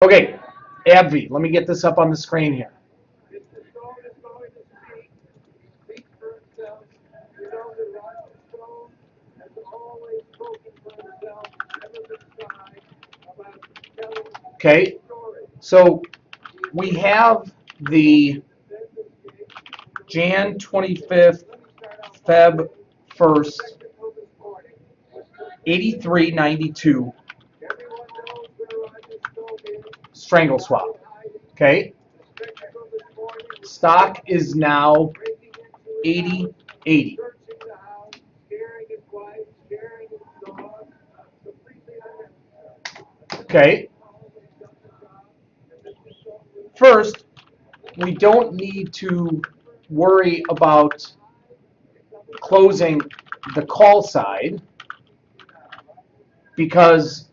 Okay, AbbVie, let me get this up on the screen here. Okay, so we have the Jan 25th, Feb 1st, 83.92 strangle swap. Okay, stock is now 80.80. Okay, first, we don't need to worry about closing the call side because,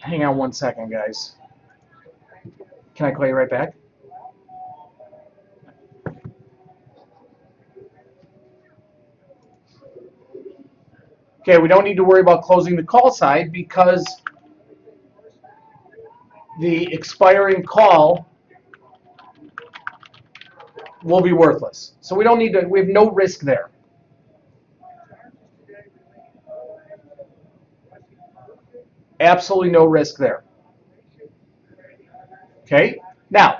hang on one second, guys. Can I call you right back? Okay, we don't need to worry about closing the call side because the expiring call will be worthless. So we don't need to, we have no risk there. Absolutely no risk there. Okay, now,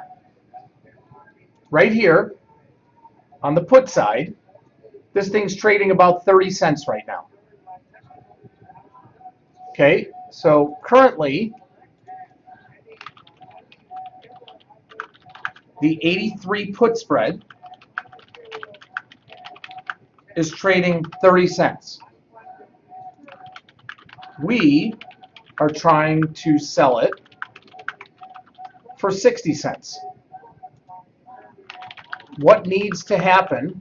right here on the put side, this thing's trading about 30 cents right now. Okay, so currently, the 83 put spread is trading 30 cents. We are trying to sell it for 60 cents. What needs to happen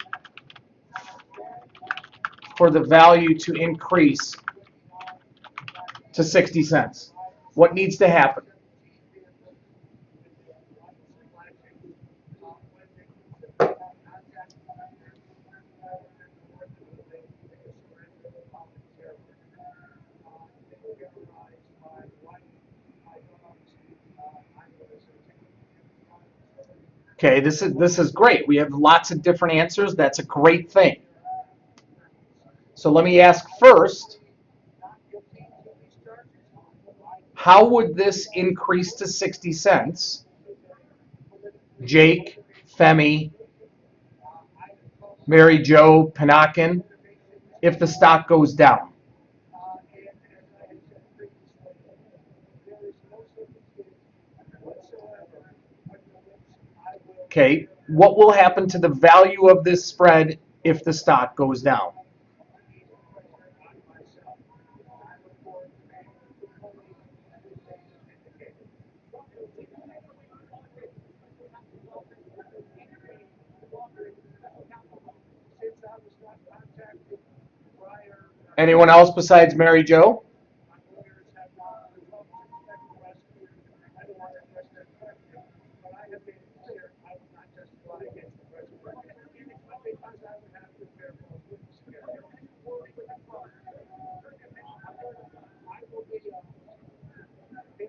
for the value to increase to 60 cents? What needs to happen? Okay, this is great. We have lots of different answers. That's a great thing. So let me ask first, how would this increase to 60 cents? Jake, Femi, Mary Jo, Panakin, if the stock goes down? Okay, what will happen to the value of this spread if the stock goes down? Anyone else besides Mary Jo?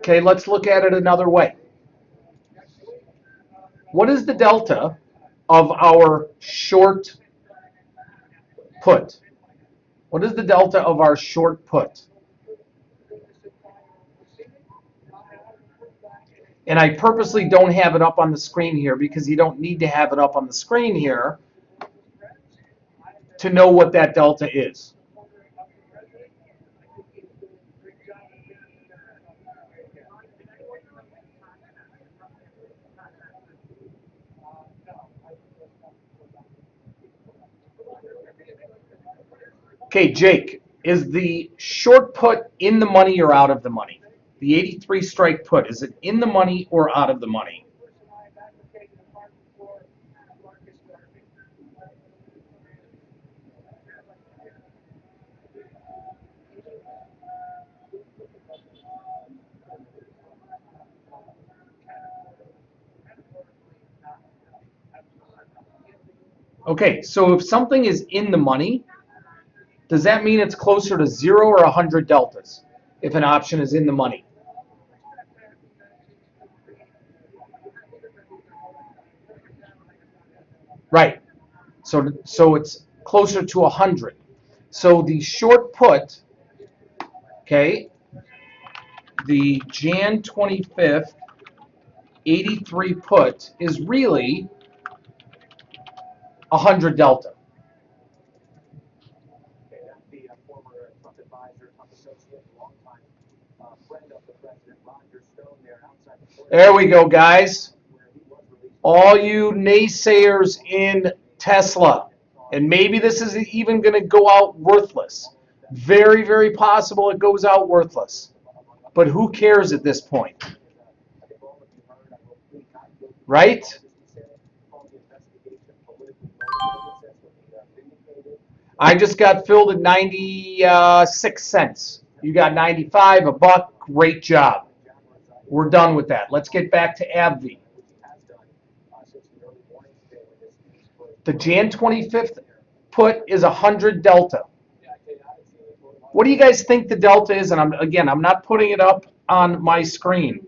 Okay, let's look at it another way. What is the delta of our short put? What is the delta of our short put? And I purposely don't have it up on the screen here because you don't need to have it up on the screen here to know what that delta is. Okay, Jake, is the short put in the money or out of the money? The 83 strike put, is it in the money or out of the money? Okay, so if something is in the money, does that mean it's closer to 0 or 100 deltas if an option is in the money? Right. So it's closer to 100. So the short put, okay, the Jan 25th 83 put is really 100 delta. There we go, guys. All you naysayers in Tesla, and maybe this is even going to go out worthless. Very, very possible it goes out worthless. But who cares at this point? Right? I just got filled at 96 cents. You got 95, a buck. Great job. We're done with that. Let's get back to AbbVie. The Jan 25th put is 100 delta. What do you guys think the delta is? And I'm not putting it up on my screen.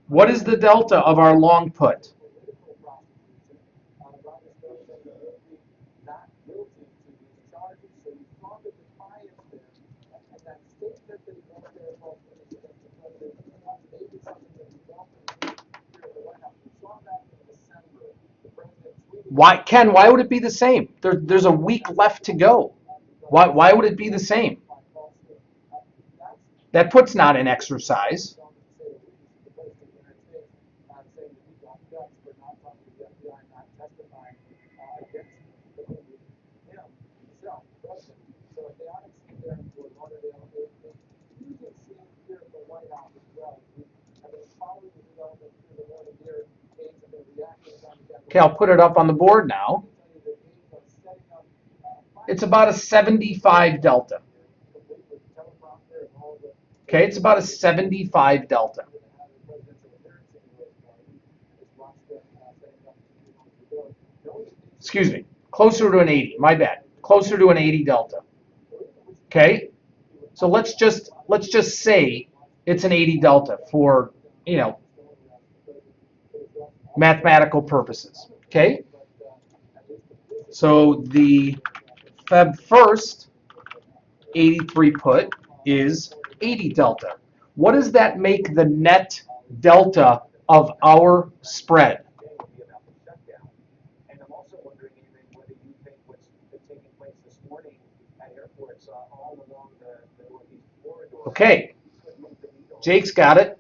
What is the delta of our long put? Why, Ken? Why would it be the same? There's a week left to go. Why would it be the same? That put's not an exercise. Okay, I'll put it up on the board now. It's about a 75 delta. Okay, it's about a 75 delta. Excuse me, closer to an 80. My bad. Closer to an 80 delta. Okay, so let's just say it's an 80 delta for, mathematical purposes. Okay, so the Feb 1st 83 put is 80 delta. What does that make the net delta of our spread? Okay, Jake's got it.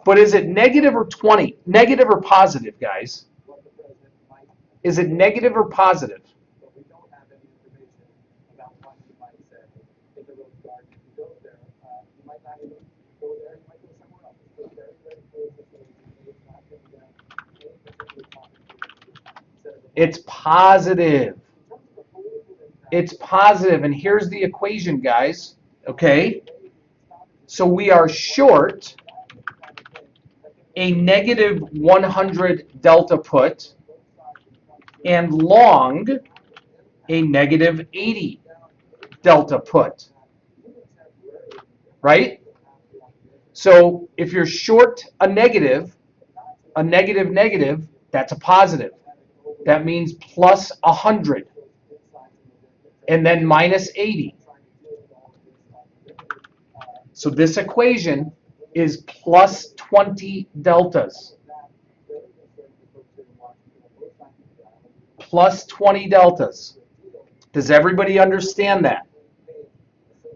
But is it negative or 20? Negative or positive, guys? Is it negative or positive? It's positive. It's positive, and here's the equation, guys. Okay? So we are short a negative 100 delta put and long a negative 80 delta put. Right? So if you're short a negative, that's a positive. That means plus 100. And then minus 80. So this equation is plus 20 deltas. Plus 20 deltas. Does everybody understand that?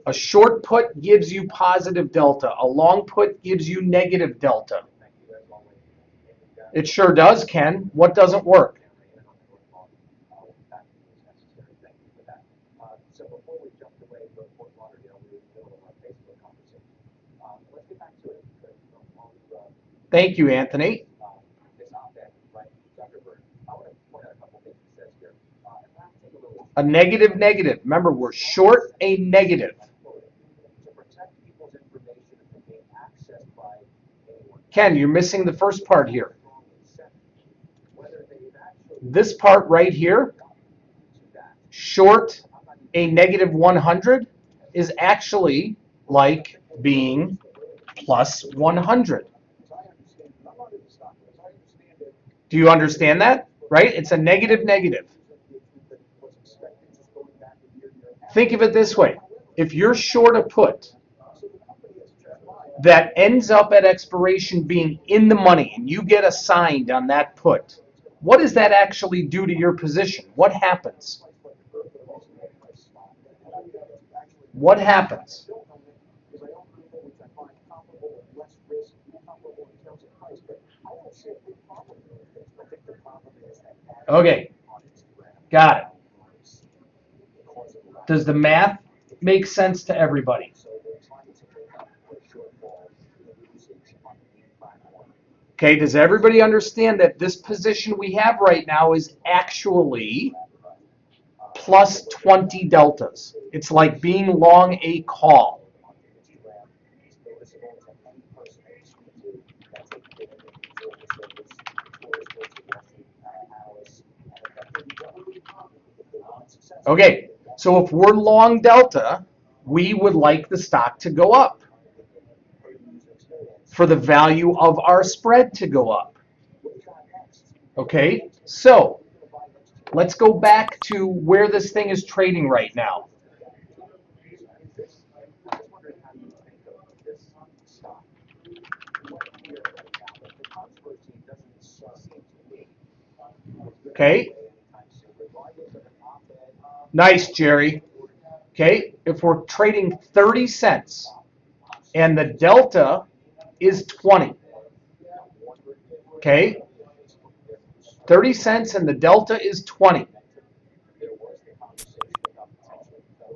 A short put gives you positive delta. A long put gives you negative delta. It sure does, Ken. What doesn't work? Thank you, Anthony. A negative negative. Remember, we're short a negative. Ken, you're missing the first part here. this part right here, short a negative 100, is actually like being plus 100. Do you understand that? Right? It's a negative negative. Think of it this way. If you're short a put that ends up at expiration being in the money and you get assigned on that put, what does that actually do to your position? What happens? What happens? Okay, got it. Does the math make sense to everybody? Okay, does everybody understand that this position we have right now is actually plus 20 deltas? It's like being long a call. Okay, so if we're long delta, we would like the stock to go up for the value of our spread to go up. Okay, so let's go back to where this thing is trading right now. Okay. Nice, Jerry. Okay, if we're trading 30 cents and the delta is 20. Okay, 30 cents and the delta is 20.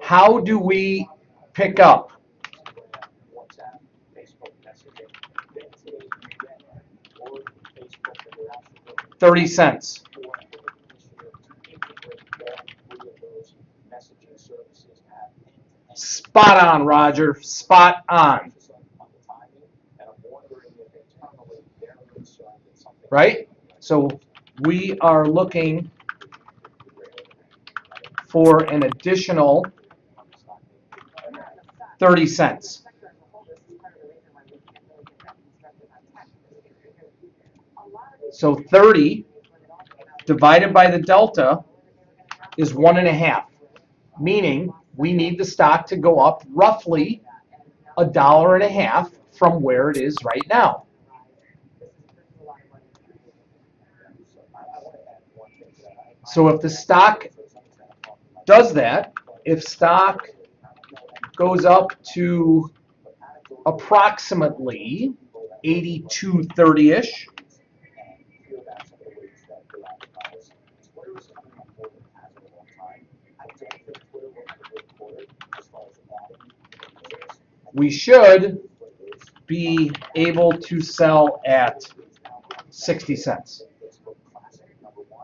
How do we pick up? $0.30. Spot on, Roger. Spot on. Right? So we are looking for an additional 30 cents. So 30 divided by the delta is 1.5, meaning we need the stock to go up roughly $1.50 from where it is right now. So if the stock does that, if stock goes up to approximately 82.30-ish, we should be able to sell at 60 cents.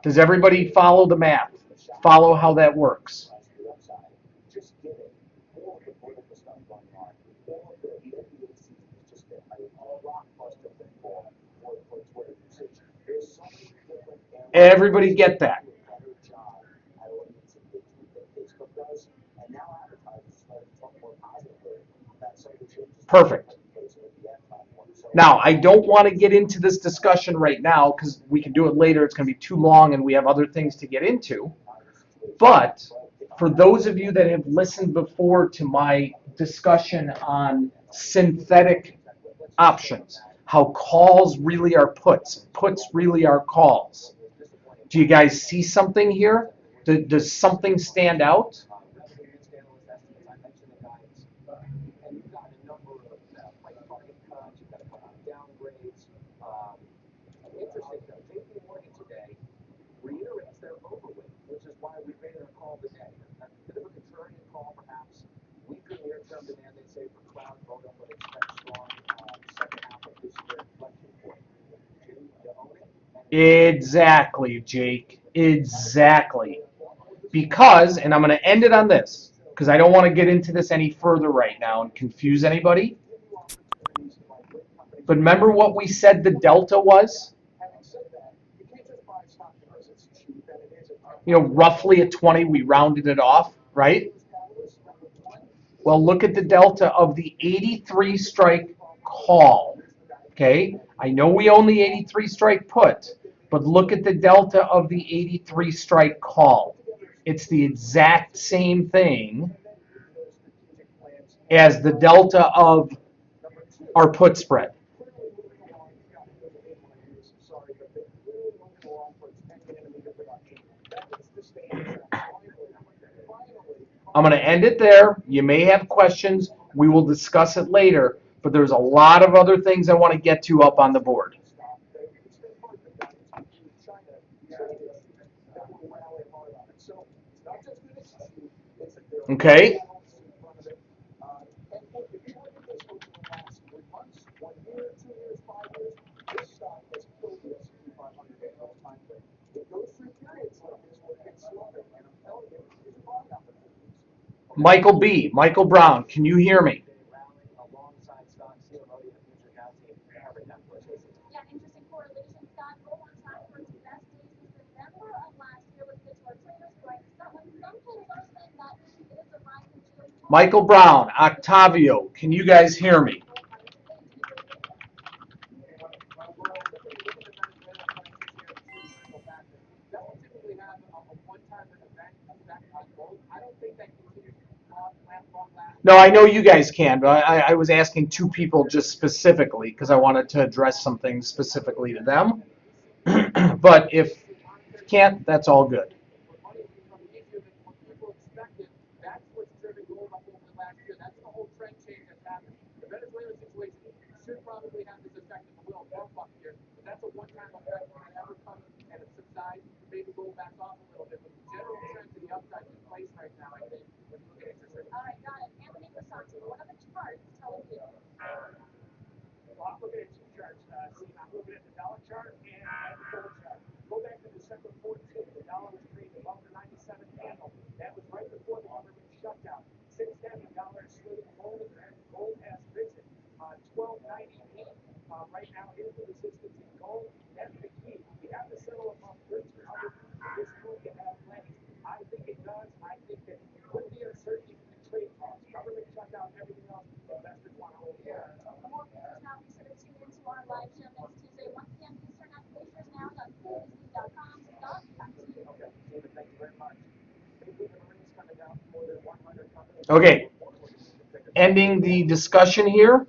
Does everybody follow the math? Follow how that works? Everybody get that? Perfect. Now, I don't want to get into this discussion right now because we can do it later. It's going to be too long and we have other things to get into. But for those of you that have listened before to my discussion on synthetic options, how calls really are puts, puts really are calls. Do you guys see something here? Does something stand out? Exactly, Jake. Exactly. Because, and I'm going to end it on this, because I don't want to get into this any further right now and confuse anybody. But remember what we said the delta was? roughly at 20. We rounded it off, right? Well, look at the delta of the 83 strike call. Okay, I know we own the 83 strike put, but look at the delta of the 83 strike call. It's the exact same thing as the delta of our put spread. I'm going to end it there. You may have questions. We will discuss it later, but there's a lot of other things I want to get to up on the board. Okay? Michael Brown, can you hear me? Michael Brown, Octavio, can you guys hear me? No, I know you guys can, but I was asking two people just specifically because I wanted to address some things specifically to them. But if you can't, that's all good. Okay, ending the discussion here.